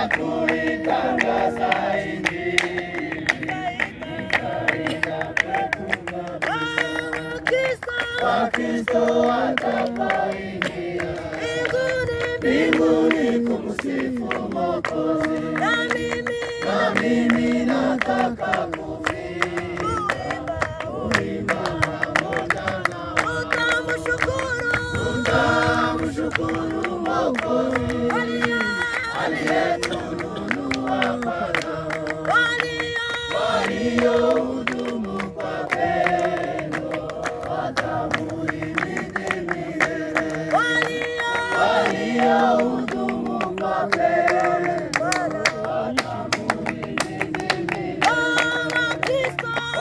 kuitangaza Injili. Wakristo watakaoingia mbinguni kumsifu Mwokozi, na mimi nataka kuimba pamoja nao, tutamshukuru Mwokozi aliyetununua kwa damu, waliohudumu kwa pendo watamuhimidi milele, waliohudumu kwa pendo watamuhimidi milele.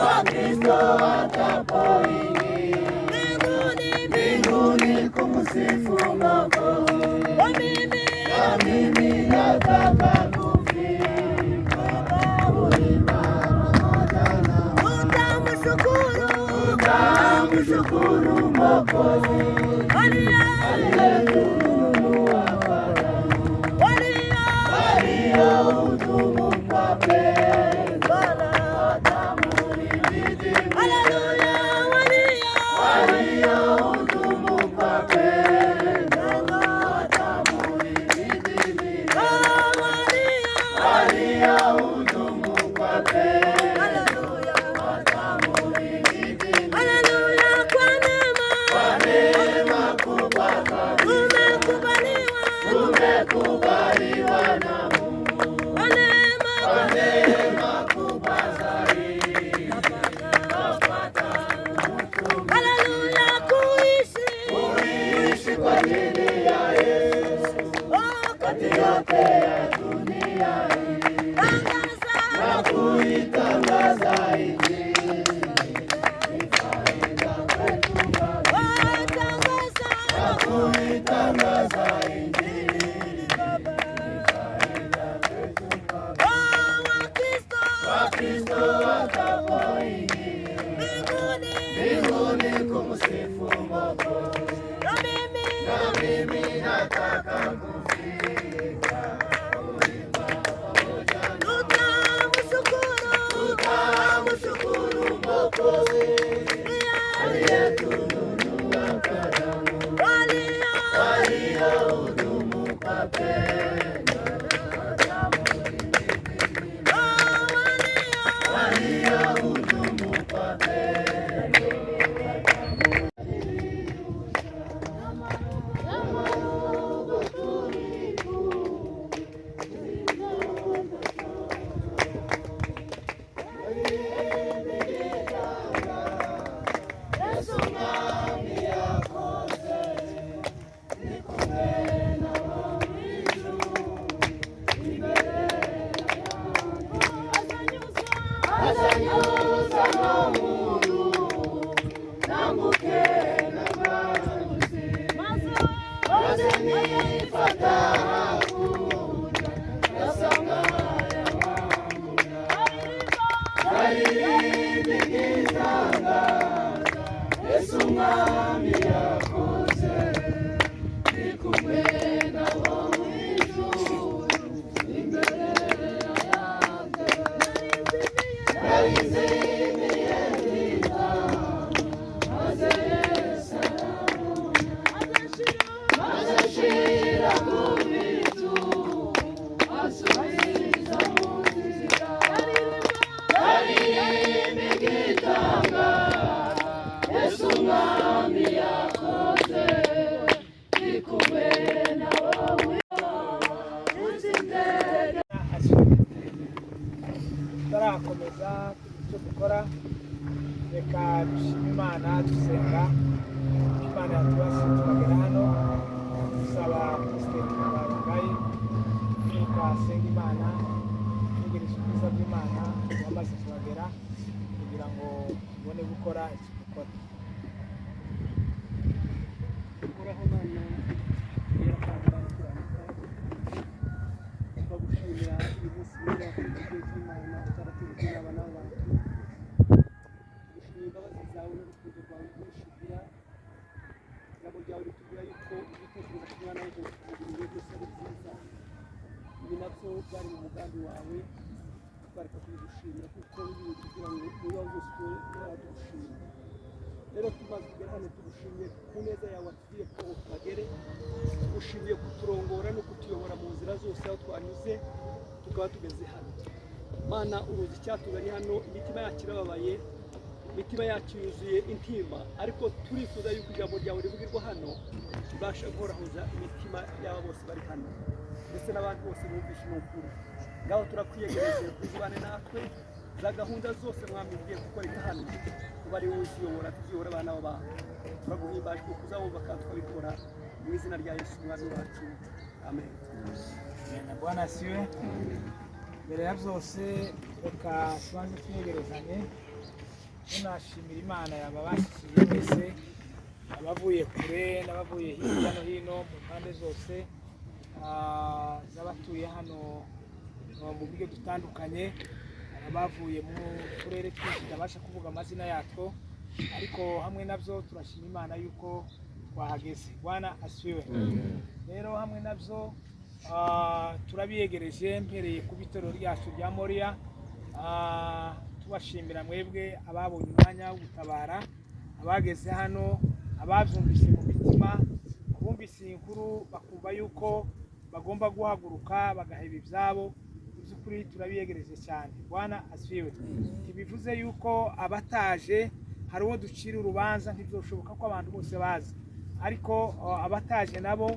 Wakristo watapoingia mbinguni kumsifu Mwokozi, na mimi nataka kuimba pamoja nao, tutamshukuru Mwokozi aliyetununua kwa damu, waliohudumu kwa pendo watamuhimidi milele, waliohudumu kwa pendo watamuhimidi milele, waliohudumu kwa pendo watamuhimidi milele. Kwa neema kubwa tumekubaliwa na Mungu, kwa neema kubwa zaidi tunapata kuishi kwa ajili ya Yesu kati yote ya dunia hii, na kuitangaza Injili ni faida kwetu kabisa, na kuitangaza Injili ni faida kwetu kabisa. Wakristo watapoingia mbinguni kumsifu Mwokozi, na mimi nataka kufika kuimba pamoja nao, tutamshukuru Mwokozi aliyetununua kwa damu, waliohudumu kwa pendo watamuhimidi milele, waliohudumu kwa pendo Yesu mwami yakoze nikumwe nabo mw'ijuru imbere yanjye, narizimiye nita maze Yesu maze ashira ku bitu asubiza mu nzira, aririmba igitangaza Yesu mwami yakoze nikumwe nawe uzindege. Turakomeza icyo dukora, reka dushime Imana dusenga. Imana yatubashije tukagera hano, dusaba Kristo tubaye tukasenga Imana tugereje ubwiza bw'Imana wamaze kubagera kugira ngo ubone gukora icyo dukora. Uraho Mana twagushimira uyu munsi mwiza w'igihe cy'Imana utaraturutse abana bacu, dushimira imbabazi zawe n'urukundo rwawe rwinshi ugira. Ijambo ryawe ritubwira yuko ibitekerezo ku mwana w'umuntu byose ari byiza, ibi nabyo ko bari mu mugambi wawe bareka kubigushimira kuko biri kugira ngo niba zose turadushimira. Rero tumaze kugera hano tugushimiye ku neza yawe watubwiye ko tuhagere, ushimiye kuturongora no kutuyobora mu nzira zose aho twanyuze tukaba tugeze hano. Mana uruzi icyatuzanye hano, imitima yacu irababaye, imitima yacu yuzuye intimba, ariko turifuza yuko ijambo ryawe rivugirwa hano ribasha guhorahoza imitima y'aba bose bari hano ndetse n'abandi bose bumvishe n'ukuri. Ngaho turakwiyegereje kuzibane natwe za gahunda zose mwami ugiye gukorera hano, kuba ari wowe uziyobora, tuziyobora abana b'abantu. Turaguhimbaje kuko uzabumva kandi tukabikora mu izina rya Yesu umwami wacu, amen. Bwana asiwe. Mbere ya byose reka tubanze twiyegerezanye, tunashimira Imana yababashyikiye mwese, abavuye kure n'abavuye hirya no hino mu mpande zose z'abatuye hano mu buryo dutandukanye, abavuye mu turere twinshi tutabasha kuvuga amazina yatwo, ariko hamwe nabyo turashima Imana yuko twahageze. Bwana asiwe. Rero hamwe nabyo turabiyegereje mpereye ku bitoro ryacu rya Moriya, tubashimira mwebwe ababonye umwanya wo gutabara, abageze hano, ababyumvise mu mitima, abumvise inkuru bakumva yuko bagomba guhaguruka bagaheba ibyabo. By'ukuri turabiyegereje cyane. Bwana asiwe. Ntibivuze yuko abataje hari uwo ducira urubanza, ntibyoshoboka ko abantu bose bazi, ariko abataje nabo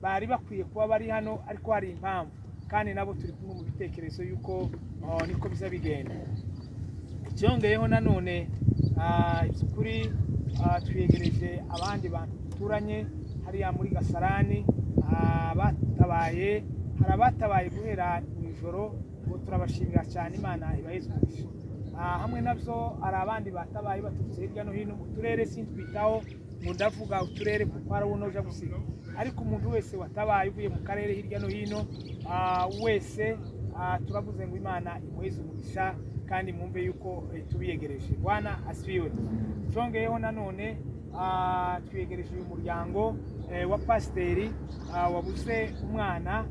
bari bakwiye kuba bari hano, ariko hari impamvu, kandi nabo turi kumwe mu bitekerezo yuko niko biza bigenda. Icyongeyeho nanone by'ukuri twiyegereje abandi bantu duturanye hariya muri Gasarani, batabaye, hari abatabaye guhera mu ijoro, ngo turabashimira cyane, Imana ibaheze umugisha. Hamwe nabyo hari abandi batabaye baturutse hirya no hino mu turere, sintwitaho ngo ndavuga uturere kuko hari uwo noja gusiga, ariko umuntu wese watabaye uvuye mu karere hirya no hino wese turavuze ngo Imana imuheze umugisha kandi mwumve yuko tubiyegereje. Bwana asifiwe. Cyongeyeho nanone twiyegereje uyu muryango wa pasiteri wabuze umwana,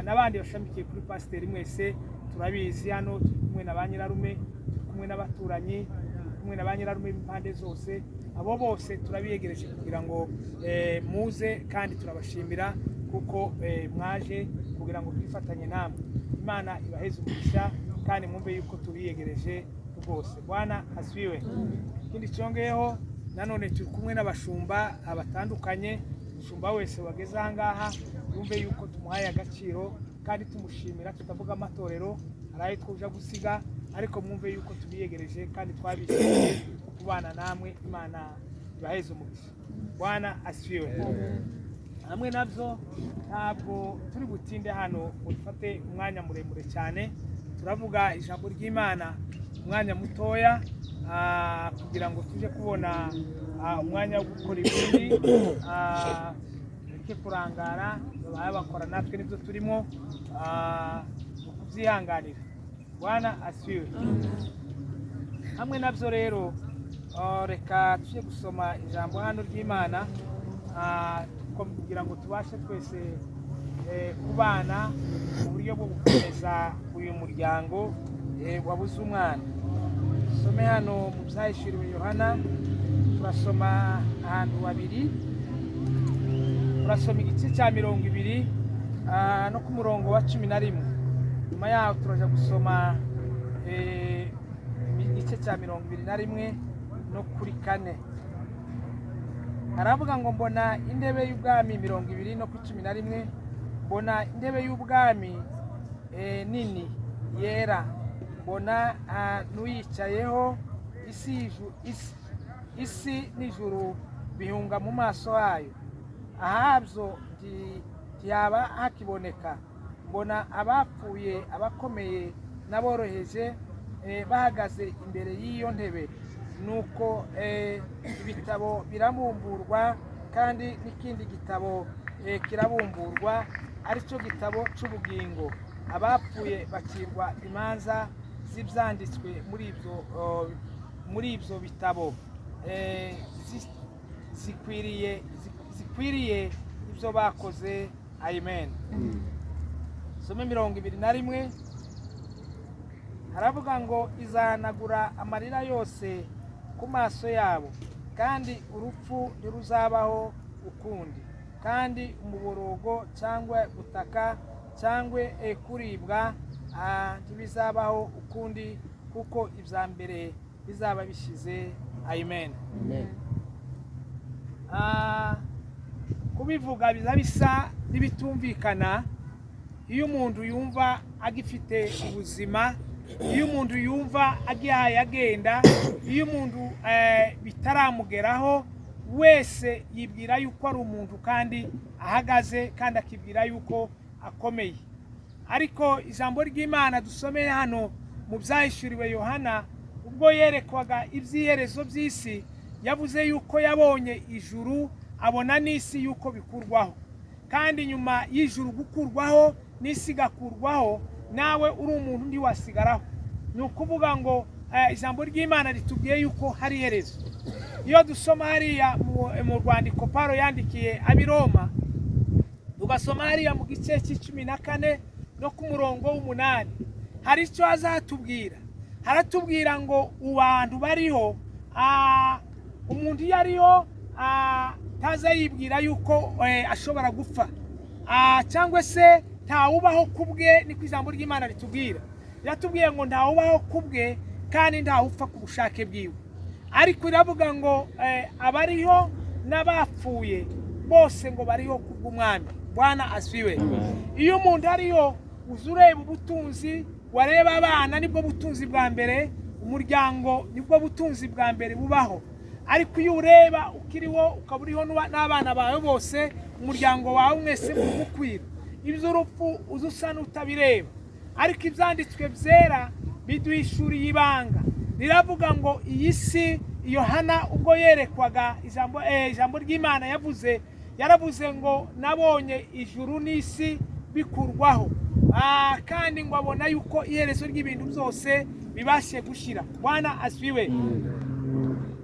n'abandi bashamikiye kuri pasiteri mwese turabizi hano, turi kumwe na ba nyirarume, turi kumwe n'abaturanyi, turi kumwe na ba nyirarume b'impande zose. Abo bose turabiyegereje kugira ngo muze, kandi turabashimira kuko mwaje kugira ngo twifatanye namwe. Imana ibaheze umugisha kandi mwumve yuko tubiyegereje rwose. Bwana asifiwe. Ikindi cyongeyeho nanone turi kumwe n'abashumba batandukanye. Umushumba wese wageze aha ngaha yumve yuko tumuhaye agaciro kandi tumushimira, tutavuga amatorero araye twuje gusiga, ariko mwumve yuko tubiyegereje kandi twabishimiye kubana namwe. Imana ibaheze umugisha. Bwana asifiwe. Hamwe nabyo ntabwo turi butinde hano ngo dufate umwanya muremure cyane, turavuga ijambo ry'Imana umwanya mutoya kugira ngo tuje kubona umwanya wo gukora ibindi, reke kurangara bakora, natwe nibyo turimo kubyihanganira. Bwana asifiwe. Hamwe nabyo rero reka tujye gusoma ijambo hano ry'Imana kugira ngo tubashe twese kubana mu buryo bwo gukomeza uyu muryango wabuze umwana. Some hano mu byahishuriwe Yohana, turasoma ahantu habiri, turasoma igice cya 20 no ku murongo wa 11. Nyuma yaho turaja gusoma igice cya 21 no kuri 4. Haravuga ngo mbona intebe y'ubwami 20 no ku 11, mbona intebe y'ubwami nini yera, mbona n'uyicayeho, isi n'ijuru bihunga mu maso hayo, ahabyo ntiyaba hakiboneka. Mbona abapfuye, abakomeye n'aboroheje bahagaze imbere y'iyo ntebe, nuko ibitabo birabumburwa, kandi n'ikindi gitabo kirabumburwa, aricyo gitabo cy'ubugingo. Abapfuye bakirwa imanza z'ibyanditswe muri ibyo bitabo, zikwiriye ibyo bakoze. Amen. some 21 haravuga ngo izanagura amarira yose ku maso yabo, kandi urupfu ntiruzabaho ukundi, kandi umuborogo cyangwa gutaka cyangwa kuribwa ntibizabaho ukundi, kuko ibya mbere bizaba bishize. Amen. Kubivuga biza bisa n'ibitumvikana iyo umuntu yumva agifite ubuzima, iyo umuntu yumva agihaye agenda, iyo umuntu bitaramugeraho wese yibwira yuko ari umuntu kandi ahagaze, kandi akibwira yuko akomeye. Ariko ijambo ry'Imana dusomeye hano mu byahishuriwe Yohana, ubwo yerekwaga iby'iherezo by'isi, yavuze yuko yabonye ijuru, abona n'isi yuko bikurwaho, kandi nyuma y'ijuru gukurwaho n'isi gakurwaho, nawe uri umuntu ndi wasigaraho. Ni ukuvuga ngo ijambo ry'Imana ritubwiye yuko hari iherezo. Iyo dusoma hariya mu rwandiko Pawulo yandikiye ab'Iroma, tugasoma hariya mu gice c'14 no ku murongo w'8, hari icyo azatubwira. Haratubwira ngo abantu bariho, umuntu iyo ariho taza yibwira yuko ashobora gupfa, cyangwa se ntawubaho kubwe. Niko ijambo ry'Imana ritubwira. Yatubwiye ngo ntawubaho kubwe kandi ntawupfa ku bushake bwiwe. Ariko iravuga ngo abariho n'abapfuye bose ngo bariho kubw'Umwami. Bwana asifiwe. Iyo umuntu ariho uzureba ubutunzi, wareba abana nibwo butunzi bwa mbere, umuryango nibwo butunzi bwa mbere bubaho. Ariko iyo ureba ukiriho ukaburiho n'abana bawe bose, umuryango wawe mwese mukwira, iby'urupfu uzusa n'utabireba. Ariko ibyanditswe byera biduhishuriye ibanga. Riravuga ngo iyi si Yohana ubwo yerekwaga ijambo ry'Imana yaravuze ngo nabonye ijuru n'isi bikurwaho, kandi ngo abona yuko iherezo ry'ibintu byose bibashe gushira. Bwana asifiwe.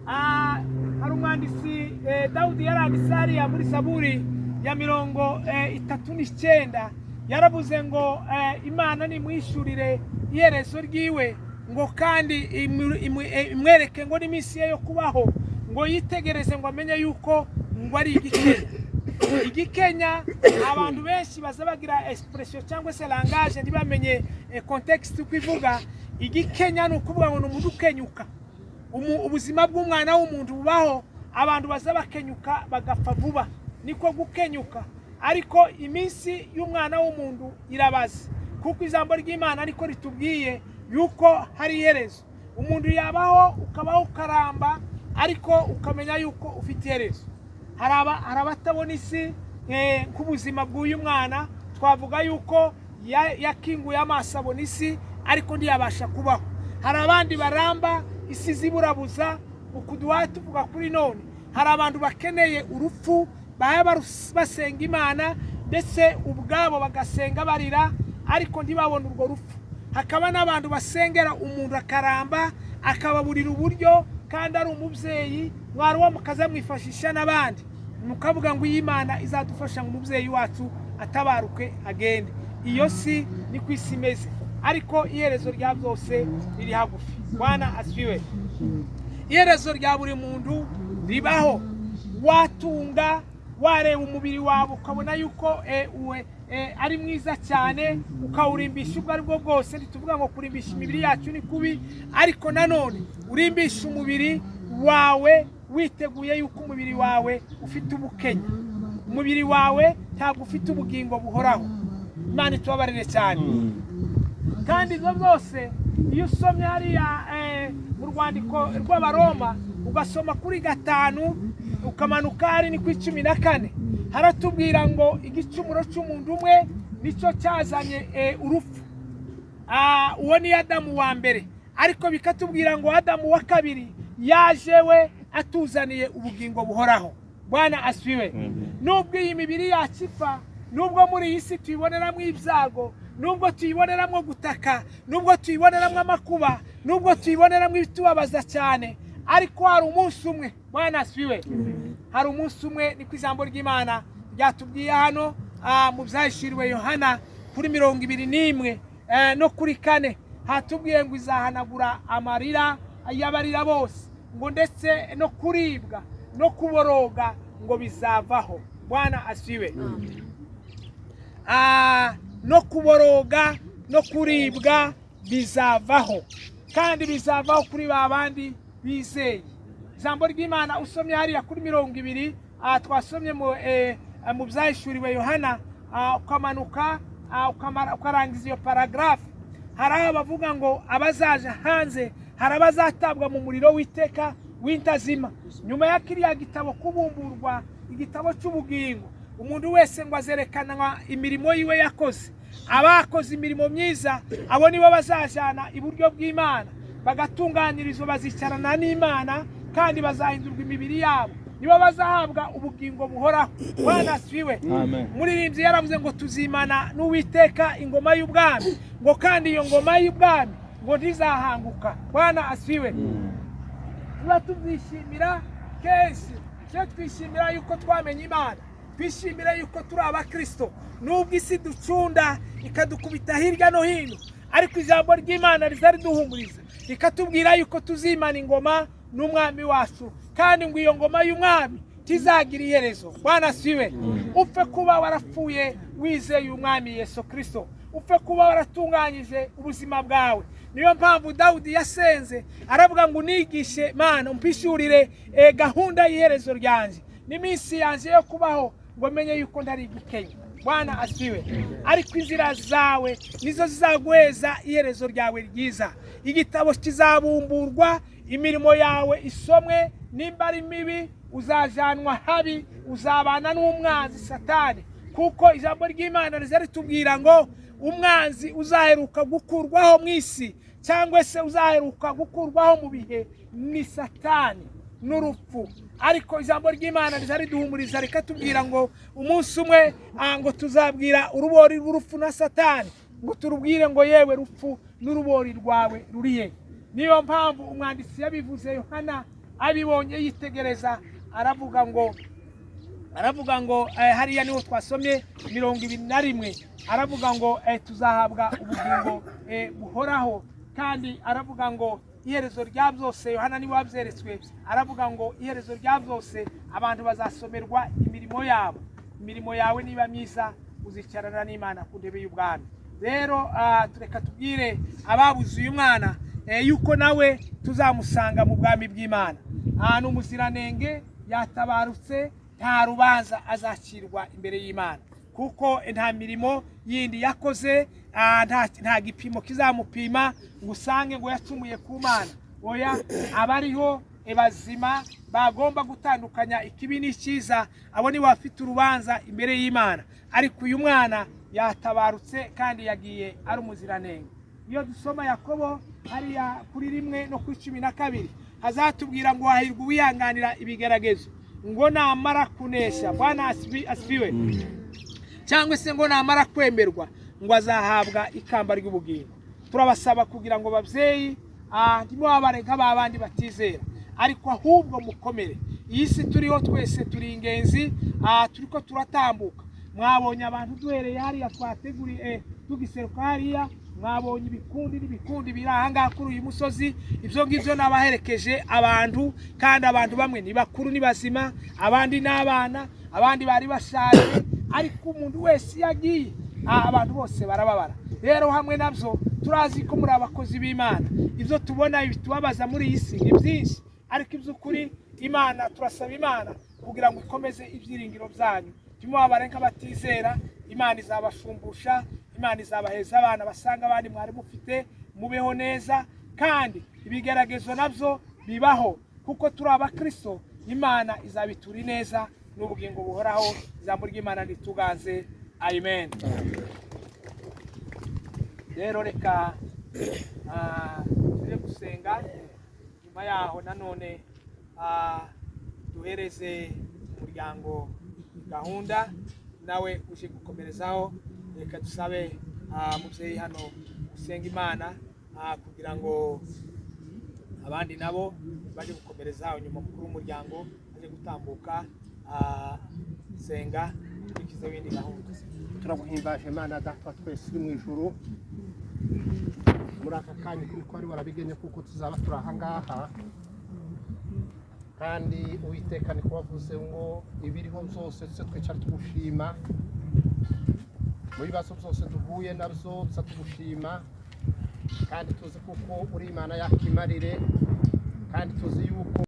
Hari umwanditsi Dawudi yaranditse hariya muri Zaburi ya 39, yaravuze ngo Imana nimwishurire iherezo ryiwe, ngo kandi imwereke ngo n'iminsi ye yo kubaho, ngo yitegereze ngo amenye yuko ngo ari igikenya. Abantu benshi baza bagira expression cyangwa se langage ntibamenye context uko ivuga. Igikenya ni ukuvuga ngo ni umuntu ukenyuka. Ubuzima bw'umwana w'umuntu bubaho, abantu baza bakenyuka bagapfa vuba, niko gukenyuka. Ariko iminsi y'umwana w'umuntu irabaze, kuko ijambo ry'Imana niko ritubwiye yuko hari iherezo. Umuntu yabaho ukabaho ukaramba, ariko ukamenya yuko ufite iherezo. Hari abatabona isi nk'ubuzima bw'uyu mwana, twavuga yuko yakinguye amaso abona isi ariko ntiyabasha kubaho. Hari abandi baramba isi ziburabuza, ukuduha tuvuga kuri none. Hari abantu bakeneye urupfu, basenga Imana ndetse ubwabo bagasenga barira, ariko ntibabone urwo rupfu. Hakaba n'abantu basengera umuntu akaramba, akababurira uburyo, kandi ari umubyeyi, mwaruwa mukaza mwifashisha n'abandi, mukavuga ngo Imana izadufasha ngo umubyeyi wacu atabaruke agende. Iyo si ni ku isi imeze, ariko iherezo rya byose riri hagufi. Bwana asifiwe. Iherezo rya buri muntu ribaho. Watunga, wareba umubiri wawe ukabona yuko ari mwiza cyane, ukawurimbisha ubwo aribwo bwose. Ntituvuga ngo kurimbisha imibiri yacu ni kubi, ariko nanone urimbisha umubiri wawe witeguye yuko umubiri wawe ufite ubukenya. Umubiri wawe ntabwo ufite ubugingo buhoraho. Imana itubabarire cyane. Kandi ibyo byose iyo usomye hariya mu rwandiko rw'Abaroma, ugasoma kuri 5 ukamanuka hari ni ku 14, haratubwira ngo igicumuro cy'umuntu umwe nicyo cyazanye urupfu. Uwo ni Adamu wa mbere, ariko bikatubwira ngo Adamu wa kabiri yajewe atuzaniye ubugingo buhoraho. Bwana asifiwe. Nubwo iyi mibiri yacu ipfa, nubwo muri iyi si tuyiboneramo ibyago, nubwo tuyiboneramo gutaka, nubwo tuyiboneramo amakuba, nubwo tuyiboneramo ibitubabaza cyane, ariko hari umunsi umwe. Bwana asifiwe. Hari umunsi umwe, niko ijambo ry'Imana ryatubwiye hano mu byahishuriwe Yohana ku kuri 21 no kuri 4 hatubwiye ngo izahanagura amarira y'abarira bose, ngo ndetse no kuribwa no kuboroga ngo bizavaho. Bwana asiwe. No kuboroga no kuribwa bizavaho, kandi bizavaho kuri babandi bizeye. Ijambo ry'Imana usomye hariya kuri 20 twasomye mu byahishuriwe Yohana, ukamanuka ukarangiza iyo paragraph, hari abavuga ngo abazaje hanze, hari abazatabwa mu muriro w'iteka w'intazima. Nyuma ya kiriya gitabo kubumburwa, igitabo cy'ubugingo, umuntu wese ngo azerekanwa imirimo yiwe yakoze. Abakoze imirimo myiza, abo nibo bazajana iburyo bw'Imana, bagatunganyirizwa, bazicarana n'Imana, kandi bazahindurwa imibiri yabo, nibo bazahabwa ubugingo buhoraho. Bwana asiwe. Muririmbyi yaravuze ngo tuzimana n'Uwiteka ingoma y'ubwami, ngo kandi iyo ngoma y'ubwami ngo ntizahanguka. Bwana asiwe. Tuba tubyishimira kenshi, twishimira yuko twamenye Imana, twishimira yuko turi abakristo, nubwo isi ducunda ikadukubita hirya no hino, ariko ijambo ry'Imana rizariduhumuriza rikatubwira yuko tuzimana ingoma n'umwami wacu, kandi ngo iyo ngoma y'umwami tizagira iherezo. Bwana asiwe. Upfe kuba warapfuye wizeye umwami Yesu Kristo, upfe kuba waratunganyije ubuzima bwawe. Niyo mpamvu Dawudi yasenze aravuga ngo unigishe Mana, umpishurire gahunda y'iherezo ryanjye n'iminsi yanjye yo kubaho, ngo menye yuko ntari gukenya. Bwana asiwe. Ariko inzira zawe nizo zizaguheza iherezo ryawe ryiza. Igitabo kizabumburwa, imirimo yawe isomwe, nimba ari mibi uzajanwa habi, uzabana n'umwanzi Satani, kuko ijambo ry'Imana rizaritubwira ngo umwanzi uzaheruka gukurwaho mu isi, cyangwa se uzaheruka gukurwaho mu bihe ni Satani n'urupfu. Ariko ijambo ry'Imana rizariduhumuriza rikatubwira ngo umunsi umwe ngo tuzabwira urubori rw'urupfu na Satani, ngo turubwire ngo yewe rupfu n'urubori rwawe rurihe. Niyo mpamvu umwanditsi yabivuze, Yohana abibonye yitegereza, aravuga ngo hariya niho twasomye 21, aravuga ngo tuzahabwa ubugingo buhoraho, kandi aravuga ngo iherezo rya byose, Yohana niwe wabyeretswe, aravuga ngo iherezo rya byose abantu bazasomerwa imirimo yabo. Imirimo yawe niba myiza uzicarana n'Imana ku ntebe y'ubwami. Rero tureka tubwire ababuze uyu mwana yuko nawe tuzamusanga mu bwami bw'Imana. N'umuziranenge, yatabarutse, nta rubanza azacirwa imbere y'Imana, kuko nta mirimo yindi yakoze, nta gipimo kizamupima ngo usange ngo yacumuye ku Mana. Oya, abariho bazima bagomba gutandukanya ikibi n'icyiza, abo ni bafite urubanza imbere y'Imana. Ariko uyu mwana yatabarutse kandi yagiye ari umuziranenge. Iyo dusoma Yakobo hariya kuri 1 no ku 12, hazatubwira ngo hahirwa uwihanganira ibigeragezo, ngo namara kunesha. Bwana asifiwe. Cyangwa se ngo namara kwemerwa, ngo azahabwa ikamba ry'ubugingo. Turabasaba kugira ngo babyeyi ntimubabare nk'abandi batizera, ariko ahubwo mukomere. Iyi si turiho twese turi ingenzi, turiko turatambuka. Mwabonye abantu duhereye hariya twateguriye tugiseruka hariya, mwabonye ibikundi biri ahangaha kuri uyu musozi. Ibyo ngibyo nabaherekeje abantu, kandi abantu bamwe ni bakuru ni bazima, abandi n'abana, abandi bari bashaje, ariko umuntu wese yagiye abantu bose barababara. Rero hamwe nabyo turazi ko muri abakozi b'Imana, ibyo tubona bitubabaza muri iyi si ni byinshi, ariko iby'ukuri Imana turasaba Imana kugira ngo ikomeze ibyiringiro byanyu. Timubabare nk'abatizera, Imana izabashumbusha, Imana izabaheza abana basanga abandi mwari mufite, mubeho neza. Kandi ibigeragezo nabyo bibaho, kuko turi abakristo, Imana izabituri neza n'ubugingo buhoraho. Ijambo ry'Imana rituganze. Amen. Rero reka tujye gusenga, nyuma yaho nanone duhereze umuryango gahunda, nawe uje gukomerezaho. Reka dusabe mubyeyi hano gusenga Imana kugira ngo abandi nabo baje gukomerezaho. Nyuma mukuru w'umuryango aje gutambuka senga. dukurikize ibindi gahunda. turaguhimbaje Imana data twese uri mu ijuru muri aka kanya kuko wari warabigenye kuko tuzaba turi aha ngaha kandi Uwiteka ni kubavuze ngo ibiriho byose twicara tugushima mu bibazo byose duhuye nabyo tuza tugushima kandi tuzi kuko uri Imana yakimarire kandi tuzi yuko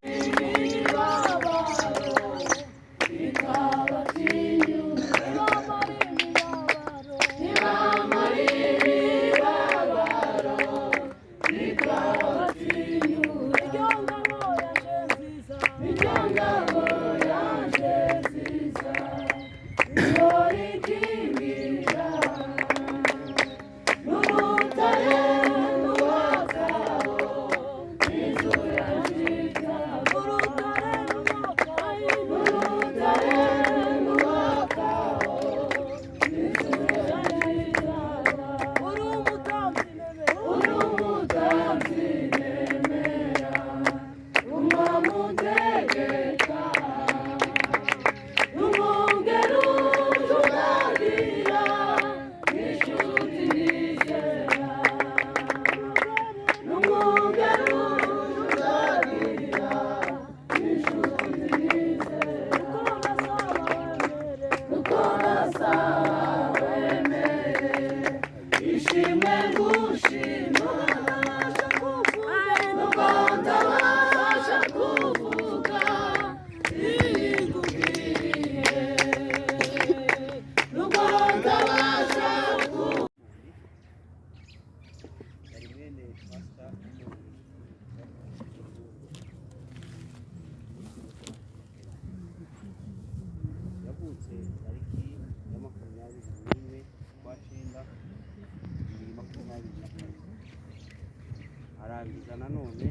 arangiza nanone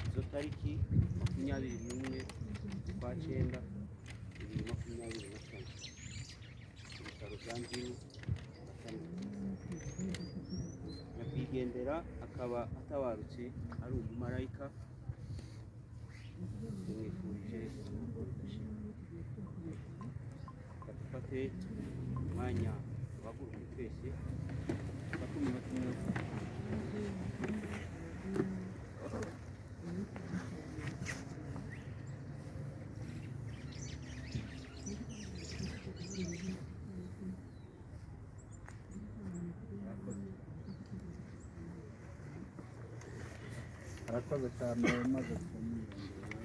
izo tariki 21 z'ukwa cyenda 2024 ibitaro bya Nziri nyakwigendera akaba atabarutse ari umumarayika tumwifurije dufate umwanya waguruye twese bakumva tumwese arakoze cyane maze kumwirondora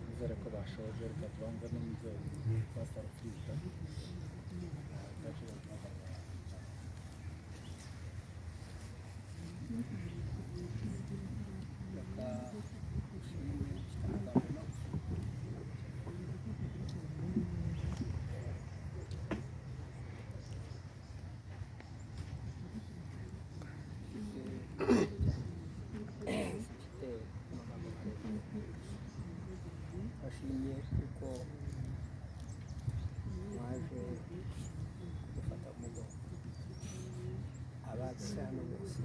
nizere ko bashoje reka tubanze n'inzego basarufita bashimye kuko mwaje gufata umugongo abazi hano bose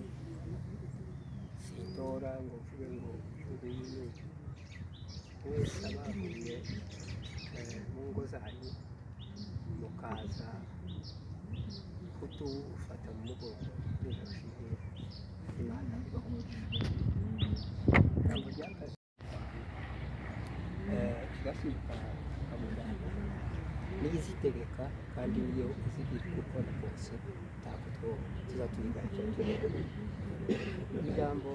sintora ngo mvuge ngo nguyu wese abahuye mu ngo zanyu mukaza kutufata mu mugongo ntibashimye Imana ibahumuje ijambo ry'akazi tugasibuka amujyana niyo izitegeka kandi niyo izigira gukora rwose ntabwo tuza tuyigaragaje ijambo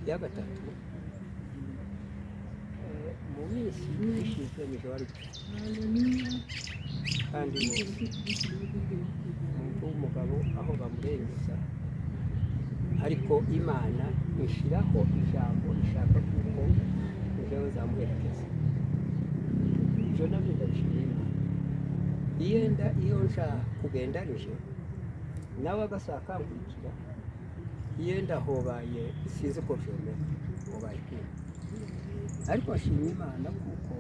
rya gatatu mu minsi ishize ni wari kandi umuntu w'umugabo aho bamurengeza ariko Imana ishyiraho ijambo ishaka kuko njyewe zamuherekeza ibyo nabyo ndabishima iyo nshaka kugenda nje nawe agasakangurikira iyo ndahobaye sinzi ko byomera hobaye ariko nshima Imana kuko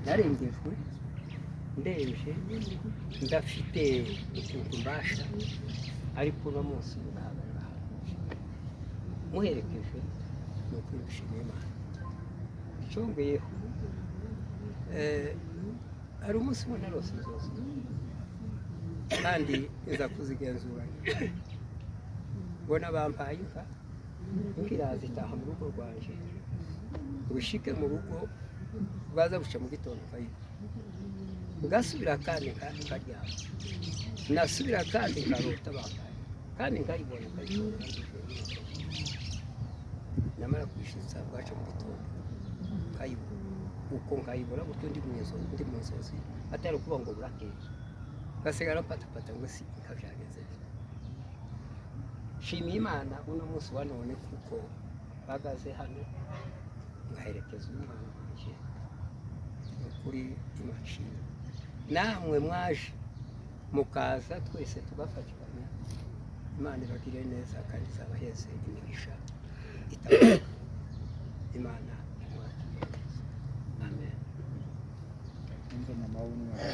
narengejwe ndemje ndafite ikintu mbasha ariko uno munsi ntagaragara muherekeje ni ukuri gushima Imana cyongeyeho hari umunsi umwe narose zose kandi nza kuzigenzura mbona bampaye inka iraza itaha mu rugo rwanje wishike mu rugo baza guca mu gitondo kayiba ngasubira kandi nkaryama nasubira kandi nkarota bampaye kandi nkayibona namara kwishitsa bwaca mu gitondo nkayibona uko nkayibona gutyo ndi mu nzozi atari ukuvuga ngo burakeye ngasigara mpatapata ngo si nkabyageze shimiye Imana uno munsi wa none kuko bagaze hano ngaherekeza umwana wanje kuri imashini namwe mwaje mukaza twese tugafatikanya Imana ibagire neza kandi izabaheze imigisha itabara Imana amen. Umva mama w'umwana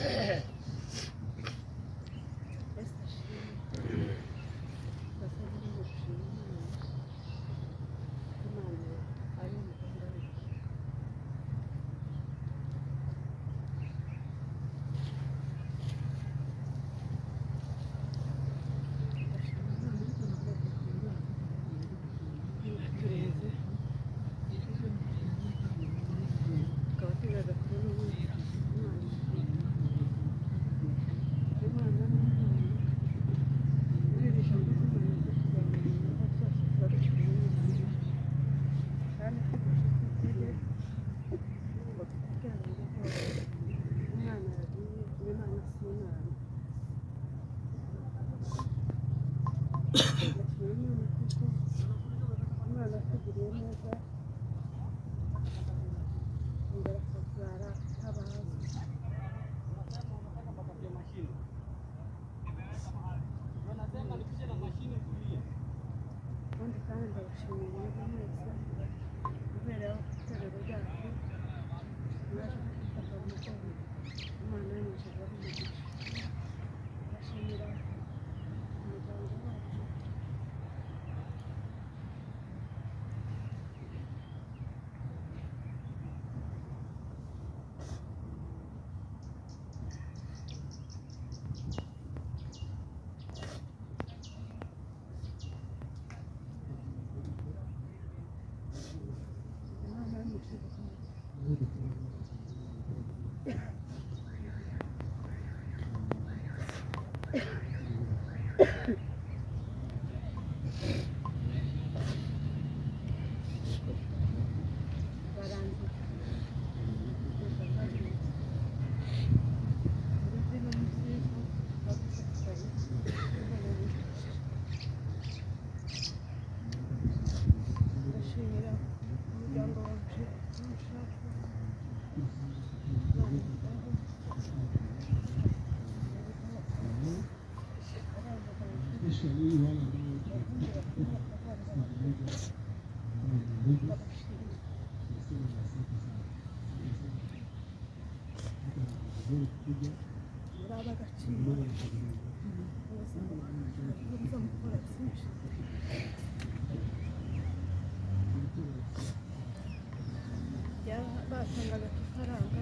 batangaga ifaranga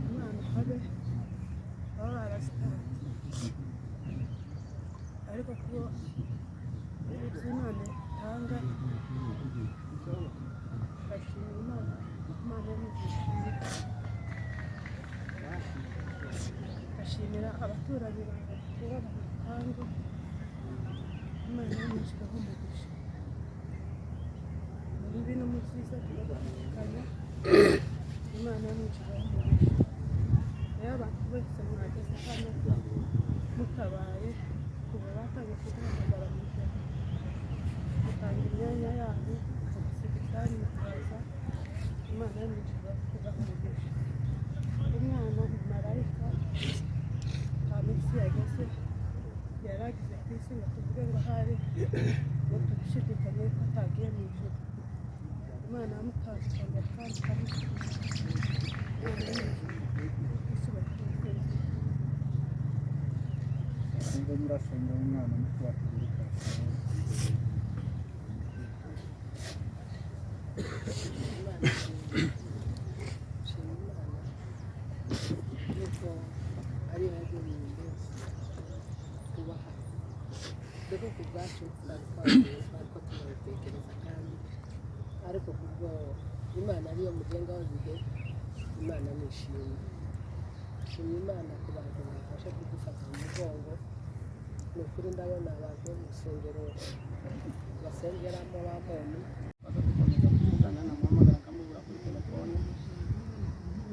umwana habe baba barasitanze ariko kuba Imana itanga bashimira Imana yamugishije bashimira abaturanyi kuba batanga Imana yamugishije umugisha muri bino mu byiza turabatikanya Imana yamugishije umugisha rero abantu bose mwageze hano mutabaye kuba batangiye kuduhamagara mu ijoro mutanga imyanya yanyu umusekitari mukaza Imana yamugishije kubaha umugisha umwana marayika nta minsi yageze yaragize ku isi ngo tuvuge ngo ahari ngo tubishidikanye ko atagiye mu ijoro Imana yamutaje ikongera kandi ikamusubiza. Sinzi murasenga umwana muto wategeka. yuko ari nazo ibintu byose tubaha dore ku bwacu twari ko tunabitekereza kandi ariko kubwo Imana ariyo mugenga w'ibihe Imana nishimye shimye Imana ku bantu bafashe kudufata mu mugongo ni ukuri ndabona abantu bo mu rusengero basengeramo b'amoni bagakomeza kuvugana namuhamagara akamubura kuri telefone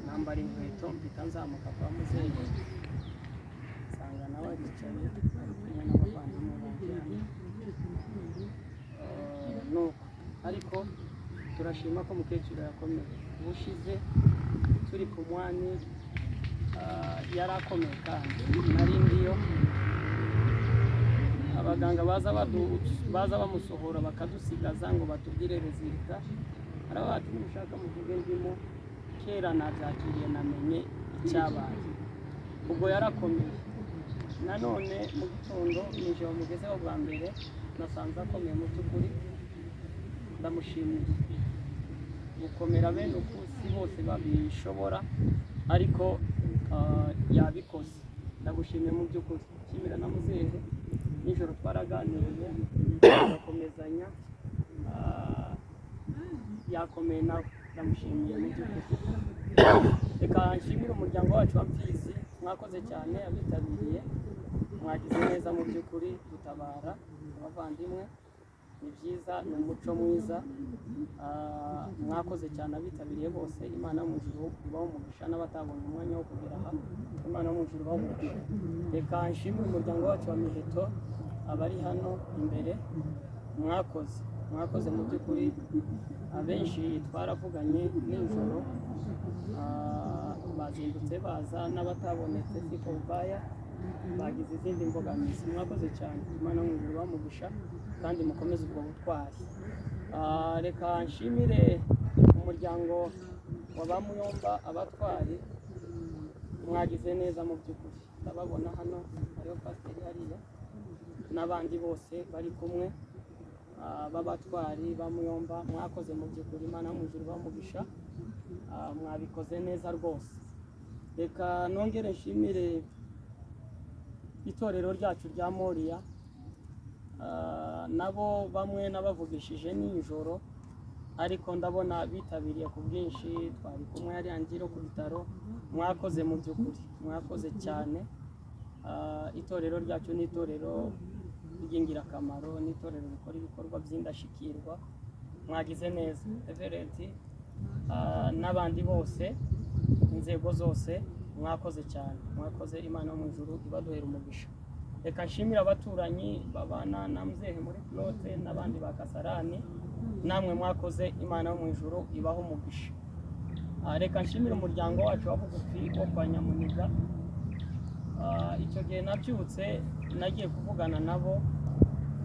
nambara inkweto mpita nzamuka kwa muzehe nsanga nawe aricaye ari kumwe n'abavandimwe banjye hano nuko ariko turashima ko mukecuru yakomeye ubushize turi ku mwanya yari akomeye kandi nari ndiyo abaganga baza bamusohora bakadusigaza ngo batubwire rezilita aravuga ati nimushaka muvuge ndimo kera nabyakiriye namenye icyabaye ubwo yarakomeye nanone mu gitondo nijoro mugezeho bwa mbere nasanze akomeye mu by'ukuri ndamushimiye gukomera bene uku si bose babishobora ariko yabikoze ndagushimiye mu by'ukuri nshimira na muzehe nijoro twaraganiriye turakomezanya yakomeye nawe ndamushimiye mu by'ukuri reka nshimire umuryango wacu wa Mfizi mwakoze cyane abitabiriye mwagize neza mu by'ukuri gutabara abavandimwe ni byiza ni umuco mwiza mwakoze cyane abitabiriye bose Imana mu ijuru ibaho umugisha n'abatabonye umwanya wo kugera aha Imana mu ijuru ibaho umugisha reka nshimire umuryango wacu wa Miheto abari hano imbere mwakoze mu by'ukuri abenshi twaravuganye nijoro bazindutse baza n'abatabonetse siko ubaya bagize izindi mbogamizi mwakoze cyane Imana mu ijuru ibaho umugisha kandi mukomeze ubwo butwari reka nshimire umuryango wa ba Muyomba abatwari mwagize neza mu by'ukuri ndababona hano hariho pasiteri hariya n'abandi bose bari kumwe b'abatwari ba Muyomba mwakoze mu by'ukuri Imana mu ijuru bamugisha mwabikoze neza rwose reka nongere nshimire itorero ryacu rya Moriya nabo bamwe nabavugishije nijoro ariko ndabona bitabiriye ku bwinshi twari kumwe yari angiro ku bitaro mwakoze mu by'ukuri mwakoze cyane itorero ryacu ni itorero ry'ingirakamaro ni itorero rikora ibikorwa by'indashyikirwa mwagize neza Everett n'abandi bose inzego zose mwakoze cyane mwakoze Imana mu ijuru ibaduhera umugisha reka nshimire abaturanyi babana na muzehe muri Plote n'abandi ba Kasarani namwe mwakoze Imana mu ijuru ibaho umugisha reka nshimire umuryango wacu wa bugufi wo kwa Nyamuniga icyo gihe nabyutse nagiye kuvugana nabo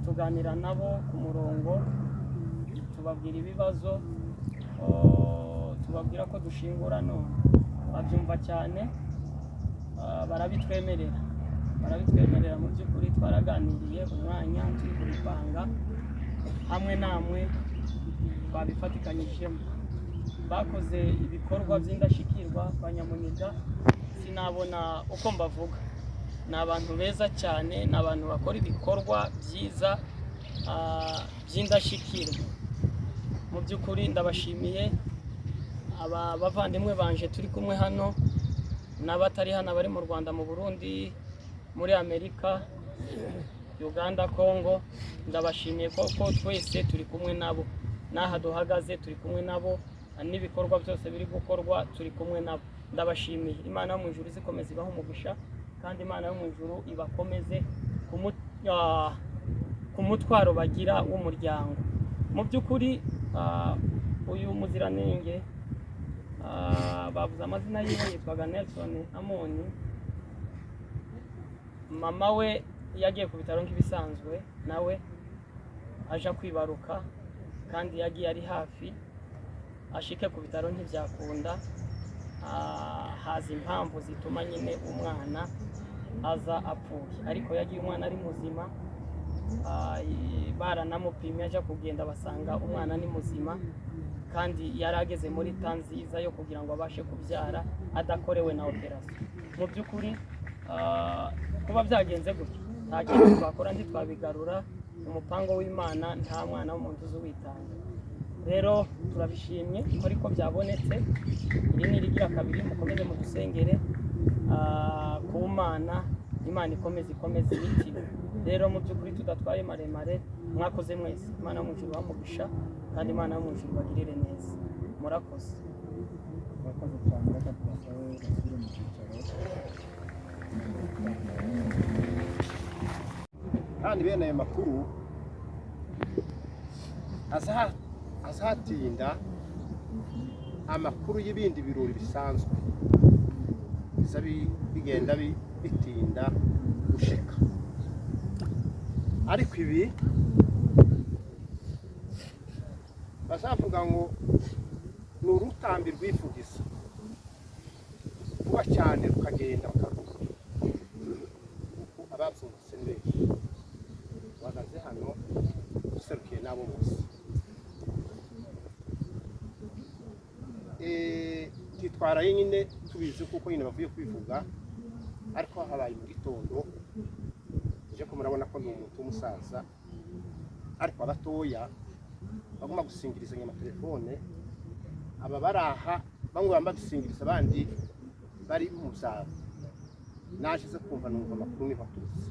tuganira nabo ku murongo tubabwira ibibazo tubabwira ko dushingura none babyumva cyane barabitwemerera mu by'ukuri twaraganiriye umwanya turi kubipanga hamwe namwe twabifatikanyijemo bakoze ibikorwa by'indashyikirwa kwa Nyamuniga sinabona uko mbavuga ni abantu beza cyane ni abantu bakora ibikorwa byiza by'indashyikirwa mu by'ukuri ndabashimiye aba bavandimwe banje turi kumwe hano n'abatari hano bari mu Rwanda mu Burundi muri Amerika Uganda Congo ndabashimiye ko twese turi kumwe nabo n'aha duhagaze turi kumwe nabo n'ibikorwa byose biri gukorwa turi kumwe nabo ndabashimiye Imana yo mu ijuru izikomeza ibaho umugisha kandi Imana yo mu ijuru ibakomeze ku mutwaro bagira w'umuryango mu by'ukuri uyu muziranenge bavuze amazina yiwe yitwaga Nelson Amoni mama we yagiye ku bitaro nk'ibisanzwe nawe aje kwibaruka kandi yagiye ari hafi ashike ku bitaro ntibyakunda, haza impamvu zituma nyine umwana aza apfuye, ariko yagiye umwana ari muzima. Baranamupimye aje kugenda basanga umwana ni muzima, kandi yari ageze muri ta nziza yo kugira ngo abashe kubyara adakorewe na operasiyo. Mu by'ukuri kuba byagenze gutyo nta kintu twakora ntitwabigarura, umupango w'Imana nta mwana w'umuntu uzi uwitanga. Rero turabishimye ko ariko byabonetse. Iri ni irigira kabiri, mukomeze mu dusengere ku Mana, Imana ikomeze imitima. Rero mu by'ukuri tudatwaye maremare, mwakoze mwese. Imana yo mu ijuru bamugisha, kandi Imana yo mu ijuru bagirire neza. Murakoze. Murakoze cyane, reka tubasabe basubire mu cyicaro. kandi bene ayo makuru azatinda amakuru y'ibindi birori bisanzwe biza bigenda bitinda gushika, ariko ibi bazavuga ngo ni urutambi rwifugiza vuba cyane rukagenda bakaruka. Ababyumvise ni benshi bahagaze hano duserukiye n'abo bose. Twitwaraye nyine tubizi kuko nyine bavuye kwivuga, ariko habaye mu gitondo ije ko murabona ko ni umuntu w'umusaza, ariko abatoya bagomba gusingirizanya amatelefone. Aba baraha bamwe bamba gusingiriza, abandi bari mu byaro. Naje kumva numva amakuru niho aturutse,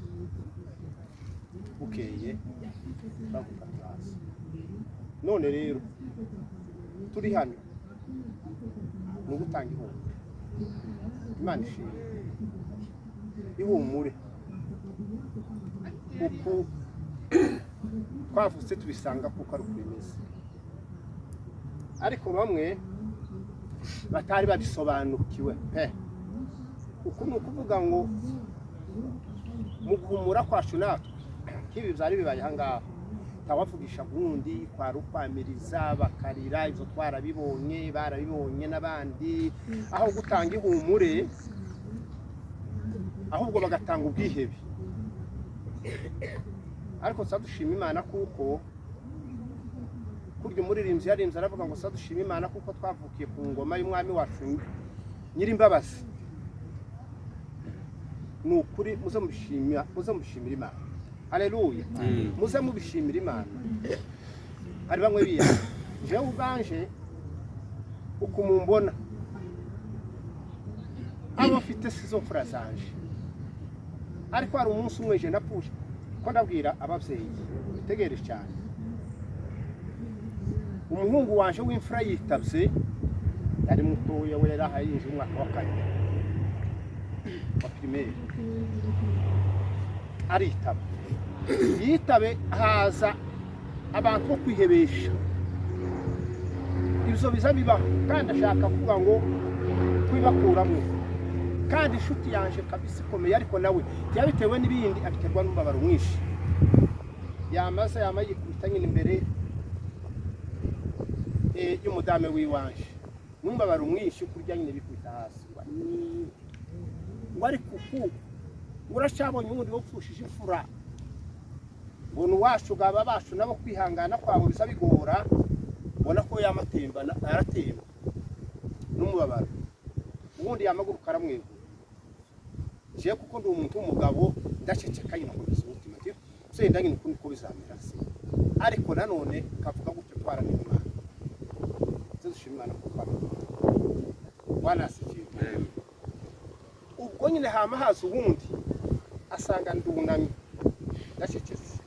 bukeye bavuga hasi. None rero turi hano ni ugutanga ihumure. Imana ishimwe, ihumure uku twavutse tubisanga kuko ari uko bimeze, ariko bamwe batari babisobanukiwe pe. Uku ni ukuvuga ngo mu guhumura kwacu natwe nk'ibi byari bibaye aha ngaha, tawavugisha gundi kwari ukwamiriza bakarira. Ibyo twarabibonye, barabibonye n'abandi, aho gutanga ihumure ahubwo bagatanga ubwihebe. Ariko dushima Imana kuko kurya umuririmbyi yarinze aravuga ngo dushima Imana kuko twavukiye ku ngoma y'umwami wacu Nyirimbabazi. Ni ukuri muze mubishimira Imana. Haleluya. Muze mubishimira Imana. Hari bamwe biya jewe ubanje uko mumbona abo mfite sizo mfura zanje, ariko hari umunsi umwe je napfuje ko ndabwira abavyeyi bitegereje cyane. Umuhungu wanje w'imfura yitavye, yari mutoya, we yarahaye inje umwaka wa kane wa primaire. Aritaba yitabe, haza abantu bo kwihebesha. Ibyo biza bibaho, kandi ashaka kuvuga ngo kwibakuramo. Kandi inshuti yanje kabisa ikomeye, ariko nawe yabitewe n'ibindi, abiterwa n'umubabaro mwinshi. Yamaze yikubita nyine imbere y'umudame w'iwanje, n'umubabaro mwinshi kurya nyine bikubita hasi. Wari kuku uracabonye ubundi bupfushije imfura, ngo nuwacu gaba bacu nabo kwihangana kwabo bisa bigora. Ubona ko yamatemba aratemba n'umubabaro, ubundi yamaguruka aramwegura. Je kuko ndi umuntu w'umugabo ndaceceka nyine kubiza umutima cyo senda nyine uko bizamera se, ariko nanone kavuga gutyo twara n'Imana. Dushima Imana kuko Bwana asifiwe. Ubwo nyine hama haza ubundi asanga ndunamye ndacecetse.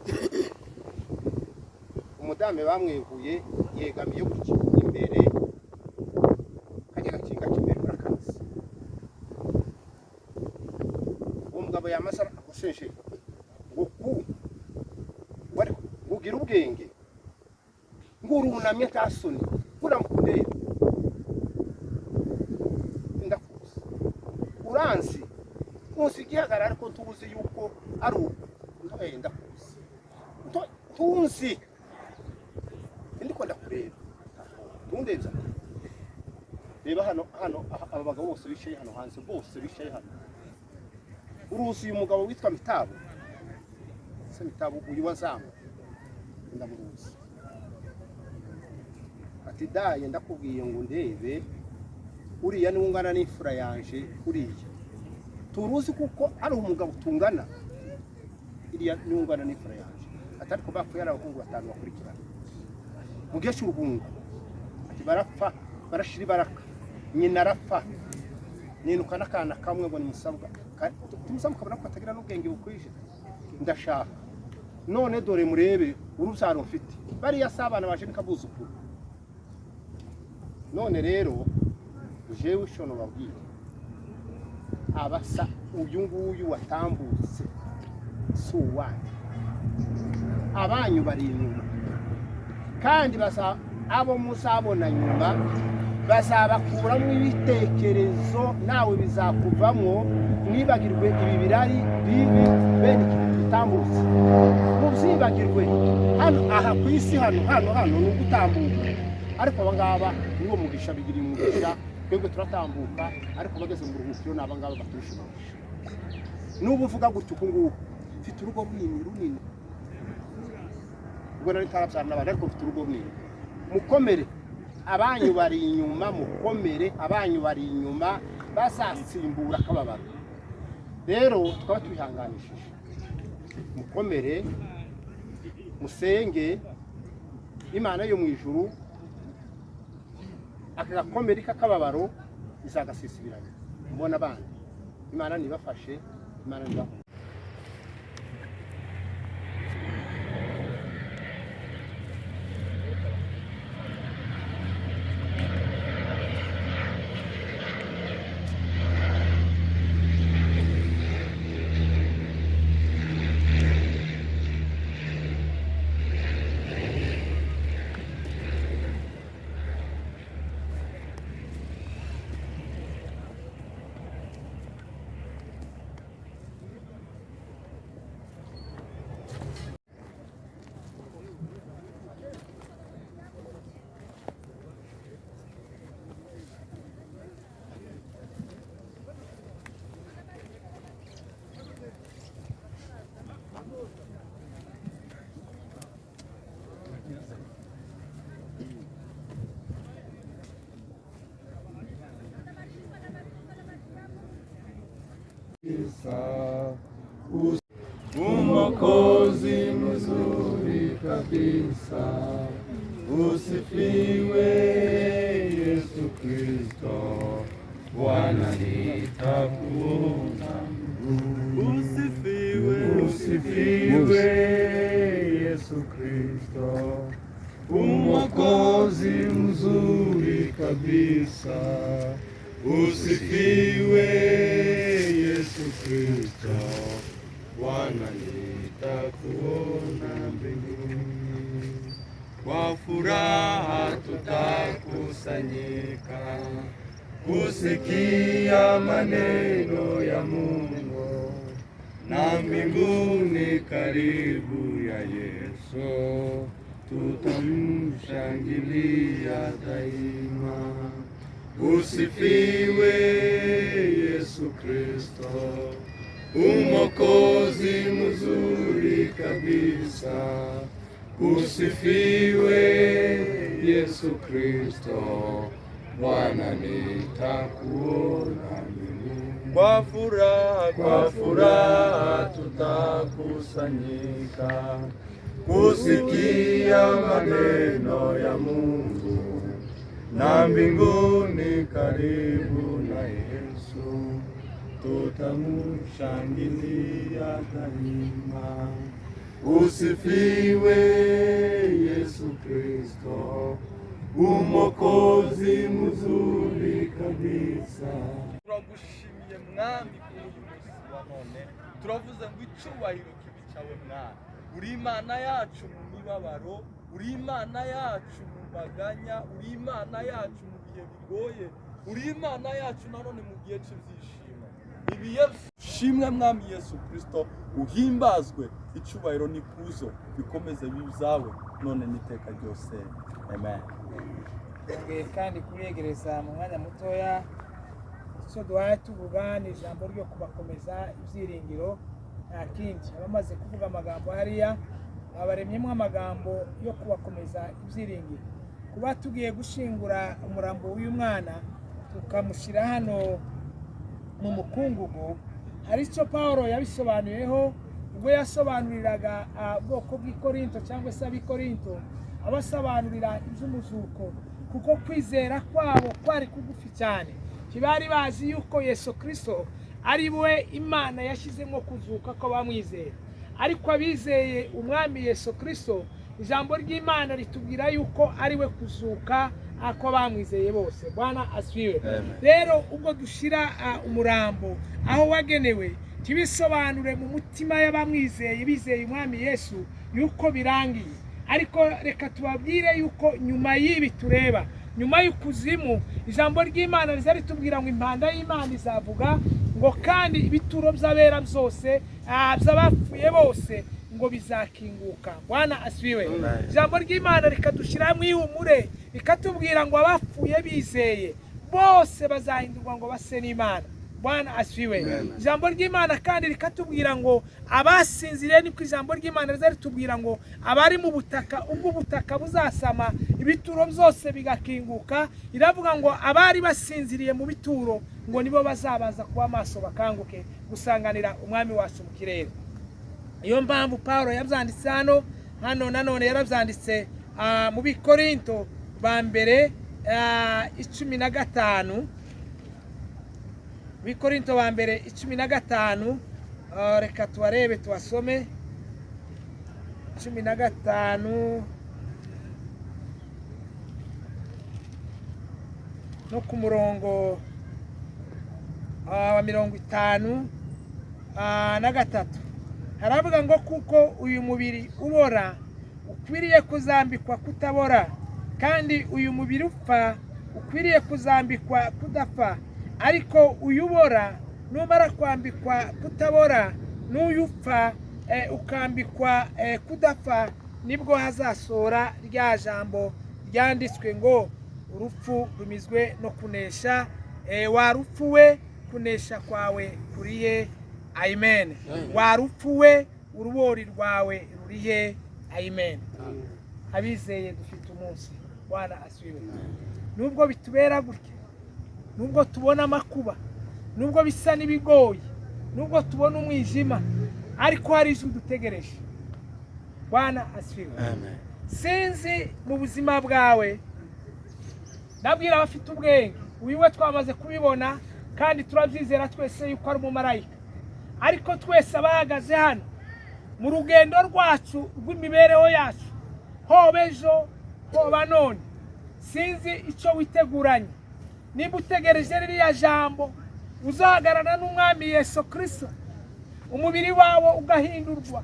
Umudame bamweguye yegamiye gutyo imbere, kajya gakinga kimbere burakazi. Umugabo yamasara akushenje ngo wari ugira ubwenge ngurunamye ntasoni buramukunde ndakuzi uranzi munsi gihagarara, ariko tubuze yuko ari uko ndakuzi tunzi ndiko ndakureba tundeza reba hano aba bagabo bose bicaye hano hanze bose bicaye hano uruzi uyu mugabo witwa Mitabo se Mitabo uyu wazamu ndamuruzi ati daye ndakubwiye ngo ndebe uriya ni ungana n'imfura yanje uriya turuzi kuko ari umugabo tungana iriya ni ungana n'imfura yanje atari ko bapfuye ari abahungu batanu bakurikirana mu gihe cy'uruhungu ati barapfa barashira ibaraka nyina arapfa ninuka n'akana kamwe ngo nimusabwa tumusabwa ukabona ko atagira n'ubwenge bukwije ndashaka none dore murebe urubyaro mfite bariya si abana baje n'ikabuzukuru none rero jewe ishono babwire abasa uyu nguyu watambutse si uwanyu abanyu bari inyuma kandi abo muzabona nyuma bazabakuramo ibitekerezo nawe bizakuvamo mwibagirwe ibi birari bibi bene bitambutse mubyibagirwe hano aha ku isi hano ni ugutambuka ariko abangaba niwo mugisha bigira umugisha twebwe turatambuka ariko bageze mu ruhukiro n'abangaba baturusha umugisha n'ubu uvuga gutyo uku nguku mfite urugo runini ubwo nari ntarabyara n'abandi ariko mfite urugo runini mukomere abanyu bari inyuma mukomere abanyu bari inyuma bazasimbura akababaro rero tukaba tubihanganishije mukomere musenge Imana yo mu ijuru akagakomere k'akababaro izagasisibiranya mbona abana Imana nibafashe Imana nibafashe Mwokozi mzuri kabisa, usifiwe Yesu Kristo, Bwana nitakuona. Usifiwe Yesu Kristo, Mwokozi mzuri kabisa, usifiwe Yesu Kristo, Bwana nitakuona mbinguni. Kwa furaha tutakusanyika kusikia maneno ya Mungu, na mbinguni karibu ya Yesu tutamshangilia daima. Usifiwe Yesu Kristo, Mwokozi mzuri kabisa, usifiwe Yesu Kristo, Bwana nitakuona mbinguni. Kwa furaha tutakusanyika kusikia maneno ya Mungu, na mbinguni karibu na Yesu tutamshangilia daima. Usifiwe Yesu Kristo, Mwokozi mzuri kabisa. Turagushimiye mwami kuri uyu munsi wa none, turavuze ngo icyubahiro kibi cyawe mwami. Uri Imana yacu mu mibabaro, uri Imana yacu mu maganya, uri Imana yacu mu bihe bigoye, uri Imana yacu nanone mu gihe cy'ibyishimo. Ibihe shimwe mwami Yesu Kristo, uhimbazwe, icyubahiro n'ikuzo bikomeze bizawe none n'iteka ryose. Amen. twongeye kandi kuyegereza mu mwanya mutoya. Icyo duhaye tuvuga ni ijambo ryo kubakomeza ibyiringiro, nta kindi. Abamaze kuvuga amagambo hariya abaremyemo amagambo yo kubakomeza ibyiringiro. Kuba tugiye gushingura umurambo w'uyu mwana tukamushyira hano mu mukungugu, hari icyo Pawulo yabisobanuyeho ubwo yasobanuriraga ubwoko bw'Ikorinto cyangwa se ab'Ikorinto, abasobanurira iby'umuzuko, kuko kwizera kwabo kwari kugufi cyane. Ntibari bazi yuko Yesu Kristo ari we Imana yashyizemo kuzuka ko bamwizera. Ariko abizeye umwami Yesu Kristo, ijambo ry'Imana ritubwira yuko ari we kuzuka ako bamwizeye bose. Bwana asifiwe. Rero ubwo dushira umurambo aho wagenewe, tibisobanure mu mutima y'abamwizeye bizeye umwami Yesu yuko birangiye. Ariko reka tubabwire yuko nyuma y'ibi tureba, nyuma y'ukuzimu, ijambo ry'Imana rizari tubwira ngo impanda y'Imana izavuga ngo kandi ibituro by'abera byose by'abapfuye bose ngo bizakinguka. Bwana asifiwe. Ijambo ry'Imana rikadushyira mu ihumure, rikatubwira ngo abapfuye bizeye bose bazahindurwa ngo base n'Imana. Bwana asifiwe. Ijambo ry'Imana kandi rikatubwira ngo abasinziriye, niko ijambo ry'Imana rizari tubwira ngo abari mu butaka, ubwo ubutaka buzasama ibituro byose bigakinguka. Iravuga ngo abari basinziriye mu bituro ngo nibo bazabanza kuba amaso bakanguke gusanganira umwami wacu mu kirere. Iyo mpamvu Pawulo yabyanditse hano nanone yarabyanditse mu b'Ikorinto ba mbere 15, b'Ikorinto ba mbere 15, reka tubarebe tubasome 15 no ku murongo wa 53. Haravuga ngo kuko uyu mubiri ubora ukwiriye kuzambikwa kutabora, kandi uyu mubiri upfa ukwiriye kuzambikwa kudapfa. Ariko uyu ubora numara kwambikwa kutabora, n'uyu upfa ukambikwa kudapfa, nibwo hazasora rya jambo ryanditswe ngo urupfu rumizwe no kunesha. Warupfuwe, kunesha kwawe kurihe? Amen. Warupfuwe, urubori rwawe rurihe? Amen. Abizeye dufite umunsi. Bwana asifiwe. Nubwo bitubera gutya, nubwo tubona amakuba, nubwo bisa n'ibigoye, nubwo tubona umwijima, ariko hari ijuru dutegereje. Bwana asifiwe. Sinzi mu buzima bwawe, ndabwira abafite ubwenge, uyu we twamaze kubibona kandi turabyizera twese yuko ari umumarayika. Ariko twese abahagaze hano mu rugendo rwacu rw'imibereho yacu, hoba ejo hoba none, sinzi icyo witeguranye. Niba utegereje ririya jambo, uzahagarana n'umwami Yesu Kristo, umubiri wawe ugahindurwa,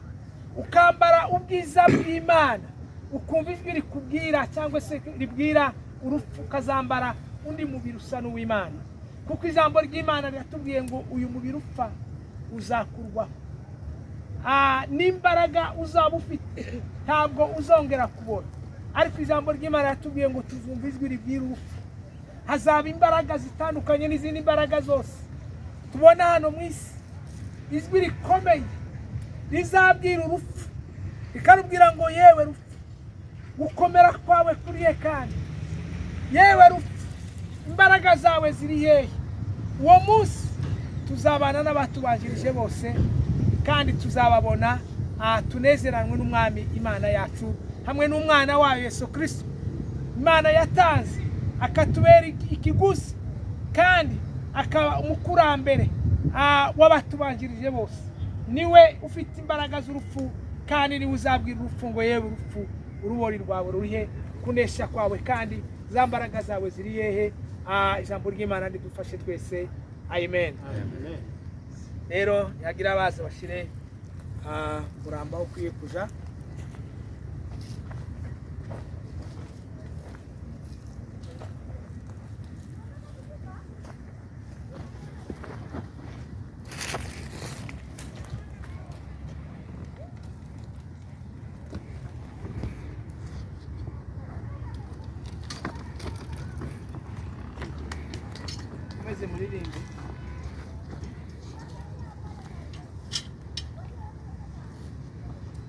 ukambara ubwiza bw'Imana, ukumva ijwi rikubwira cyangwa se ribwira urupfu, ukazambara undi mubiri usa n'uw'Imana. Kuko ijambo ry'Imana riratubwiye ngo uyu mubiri upfa uzakurwaho. N'imbaraga uzaba ufite ntabwo uzongera kubona. Ariko ijambo ry'Imana riratubwiye ngo tuzumva ijwi ribwira urupfu. Hazaba imbaraga zitandukanye n'izindi mbaraga zose tubona hano mu isi. Ijwi rikomeye rizabwira urupfu, rikarubwira ngo yewe rupfu, gukomera kwawe kurihe? Kandi yewe rupfu, imbaraga zawe ziri hehe? Uwo munsi tuzabana n'abatubanjirije bose, kandi tuzababona tunezeranwe n'umwami Imana yacu hamwe n'umwana wayo Yesu Kristo. Imana yatanze akatubera ikiguzi, kandi akaba umukurambere w'abatubanjirije bose. Niwe ufite imbaraga z'urupfu, kandi niwe uzabwira urupfu ngo yewe urupfu, urubori rwawe rurihe? Kunesha kwawe kandi za mbaraga zawe ziri hehe? Ijambo ry'Imana ridufashe twese. Amen. Rero yagira abaza bashyire umurambo aho ukwiye kuja.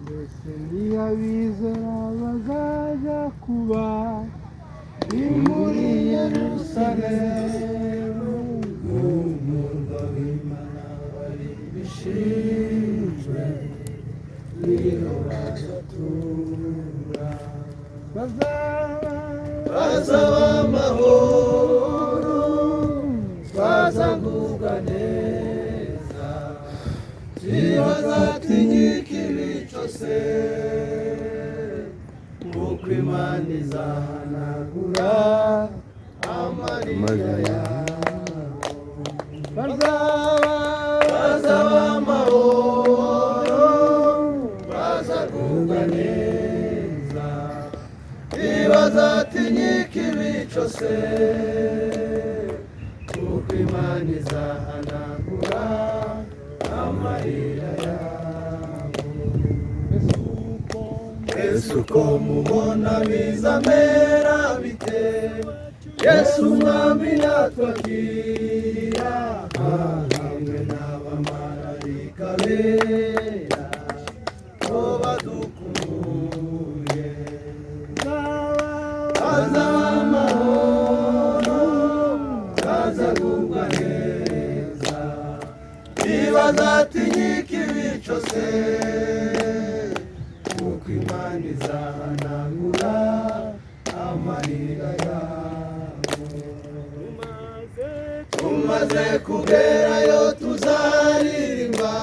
mbese ntiyabizera bazajya kuba ni muri Yerusalemu mu murwa w'Imana wari bishinzwe niho bazatura bazaba amahoro bazagubwa neza ntibazatinyika ibi cyose nk'uko Imana izahanagura amarira yabo bazaba amahoro bazagubwa neza ntibazatinyika ibi cyose kuko Imana izahanagura amarira yabo. Yesu uko mubona bizamera bite Yesu umwami natwakira hamwe n'abamarayika bera ko badukumbuye bazaba amahoro bazagubwa neza ntibazatinyika ibi cyose kuko Imana izahanagura amarira yabo. Tumaze kugerayo tuzaririmba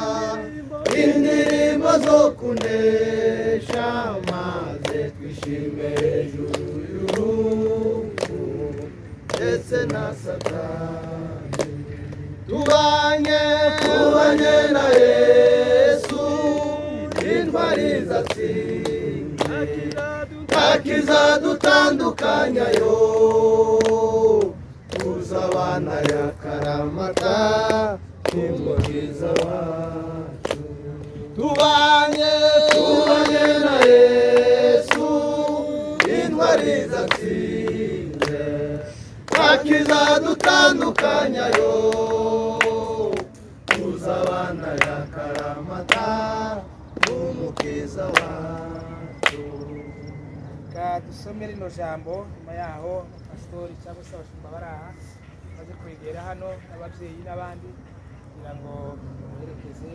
indirimbo zo kunesha maze twishime hejuru y'urupfu ndetse na Satani tubanye na Yesu intwari zatsinze ntakizadutandukanyayo tuzabana y'akaramata n'umukiza wacu tubanye na Yesu intwari zatsinze ntakizadutandukanyayo tuzabana y'akaramata n'umukiza wacu. Dusome rino jambo nyuma yaho pastori cyangwa se abashumba bari aha baze kwegera hano n'ababyeyi n'abandi kugira ngo baherekeze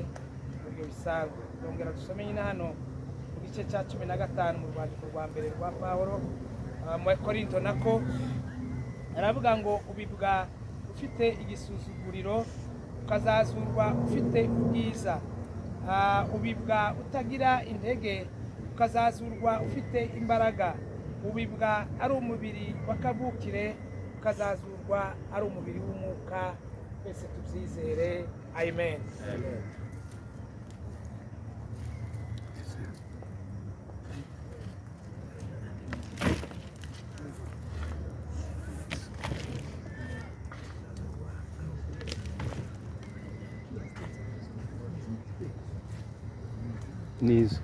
ibyo bisanzwe. Twongera dusome nyine hano mu gice cya 15 mu rwandiko rwa mbere rwa Pawulo mu Korinto nako aravuga ngo ubibwa ufite igisuzuguriro ukazazurwa ufite ubwiza, ubibwa utagira intege ukazazurwa ufite imbaraga, ubibwa ari umubiri wakavukire ukazazurwa ari umubiri w'umwuka. Twese tubyizere, amen. Knees.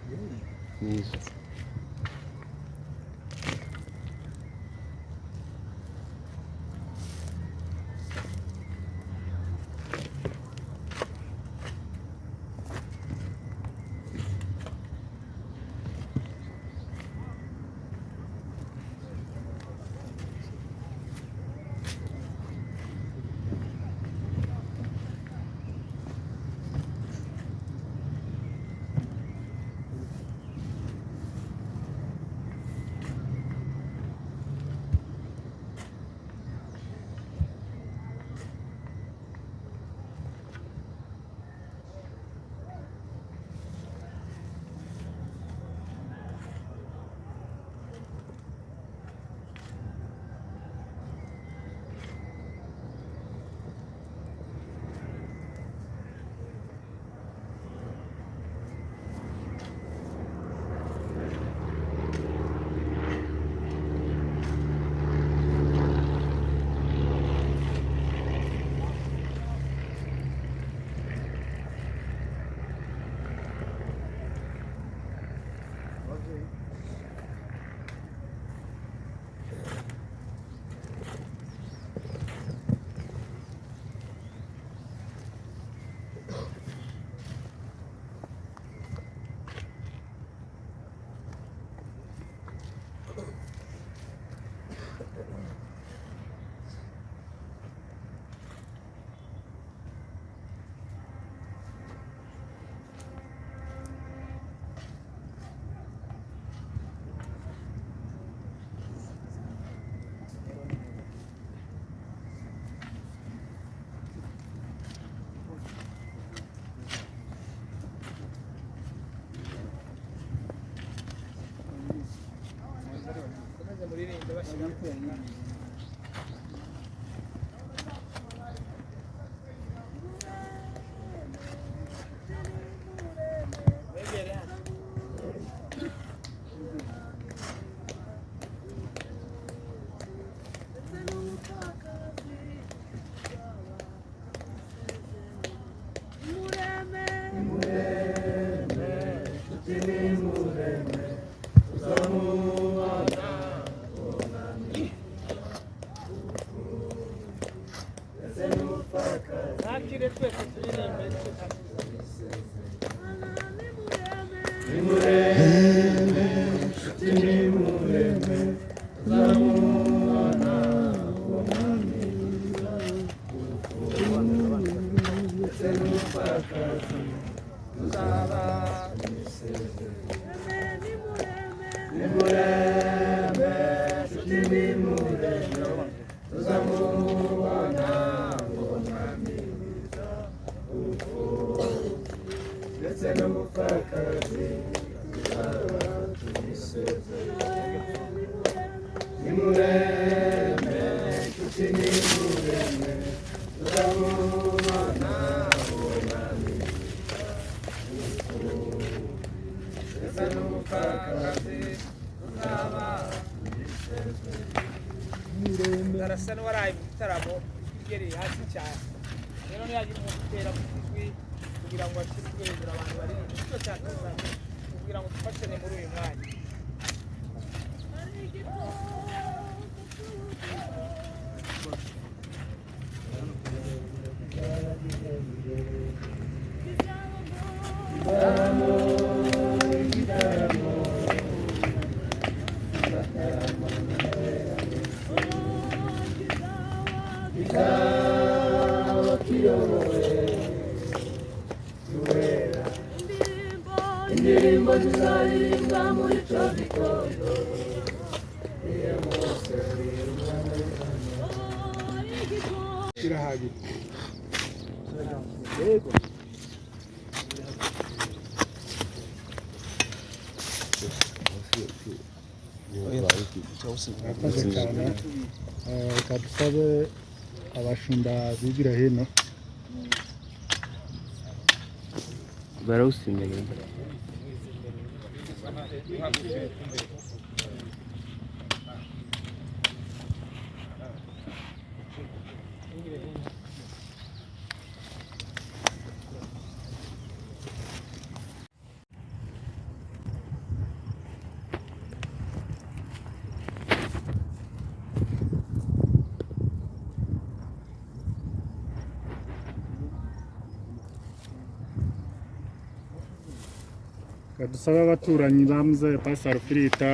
nakire twese turirimbe nimureme nshuti nimureme tuzamubona uwo mwami ndetse n'umupfakazi tuzaba nimureme nshuti nimureme tuzamubona uwo mwami ndetse n'umupfakazi tuzaba tumusezeye nimureme nshuti nimureme tuzamubona uwo mwami ndetse n'umupfakazi tuzaba darasa n'uwaraye mu gitaramo igereye hasi cyane rero ntiyagira umuntu utera mu ijwi kugira ngo ashyirwe hejuru abantu baririmbe nicyo cyatuzanye kugira ngo dufashanye muri uyu mwanya indirimbo zizaririmba muri cyo gitondo iyo mose kirahagije yego murakoze cyane reka dusabe abashumba bigira hino barawusimbere reka dusabe abaturanyi bamuze pastor Filita